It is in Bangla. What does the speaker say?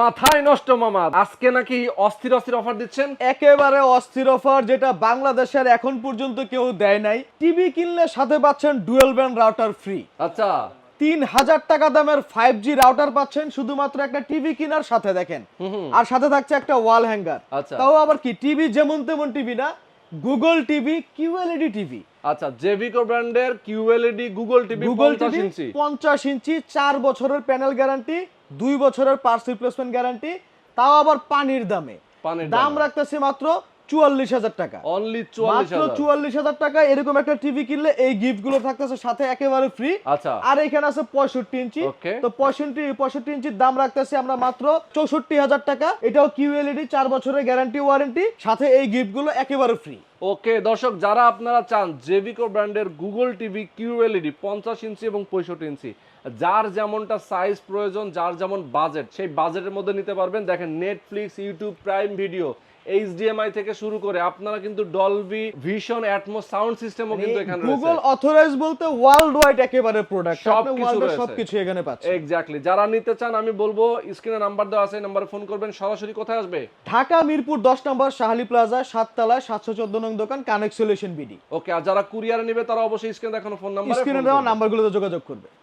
মাথায় নষ্ট মামা, আজকে নাকি অস্থির অস্থির অফার দিচ্ছেন। একেবারে অস্থির অফার, যেটা বাংলাদেশের এখন পর্যন্ত কেউ দেয় নাই। টিভি কিনলে সাথে পাচ্ছেন ডুয়েল ব্যান্ড রাউটার ফ্রি। আচ্ছা, 3000 টাকা দামের 5G রাউটার পাচ্ছেন শুধুমাত্র একটা টিভি কেনার সাথে, দেখেন। আর সাথে থাকছে একটা ওয়াল হ্যাঙ্গার। আচ্ছা। তাও আবার কি, টিভি যেমন তেমন টিভি না, গুগল টিভি, কিউএলইডি টিভি। আচ্ছা, জেভিকো ব্র্যান্ডের QLED Google TV Google 50 TV inch. 50 inch, 4 বছরের প্যানেল গ্যারান্টি, 2 বছরের পার্টস রিপ্লেসমেন্ট গ্যারান্টি, তাও আবার পানির দামে। পানির দাম দামে। রাখতেছে মাত্র 44,000 টাকা। অনলি মাত্র 44,000। 44,000 টাকা এরকম একটা টিভি কিনলে এই গিফট গুলো থাকতেছে সাথে একেবারে ফ্রি। আচ্ছা। আর এখানে আছে 65 ইঞ্চি। Okay. তো 65 ইঞ্চির দাম রাখতেছি আমরা মাত্র 64,000 টাকা। এটাও কিউএলইডি, 4 বছরের গ্যারান্টি ওয়ারেন্টি, সাথে এই গিফট গুলো একেবারে ফ্রি। ওকে দর্শক, যারা আপনারা চান জেভিকো ব্র্যান্ডের গুগল টিভি কিউএলইডি 50 ইঞ্চি এবং 65 ইঞ্চি, যার যেমনটা সাইজ প্রয়োজন, যার যেমন বাজেট, সেই বাজেটের মধ্যে নিতে পারবেন। দেখেন, Netflix, YouTube, prime video, HDMI থেকে শুরু করে আপনারা কিন্তু ডলবি ভিশন, অ্যাটমস সাউন্ড সিস্টেমও কিন্তু এখানে রয়েছে। গুগল অথরাইজ বলতে ওয়ার্ল্ড ওয়াইড একেবারে প্রোডাক্ট, আপনি সবকিছু ওয়ার্ল্ডের রয়েছে। সবকিছু এখানে পাচ্ছেন। এক্স্যাক্টলি, যারা নিতে চান আমি বলবো স্ক্রিনে নাম্বার দেওয়া আছে, নাম্বারে ফোন করবেন। সরাসরি কোথায় আসবে? ঢাকা মিরপুর 10 নম্বর শাহালি প্লাজা, 7 তলায় 714 নং দোকান, কানেক্ট সলিউশন বিডি। ওকে, আর যারা কুরিয়ারে নেবে তারা অবশ্যই স্ক্রিনে দেখানো ফোন নাম্বারে স্ক্রিনে দেওয়া নাম্বারগুলোতে যোগাযোগ করবে।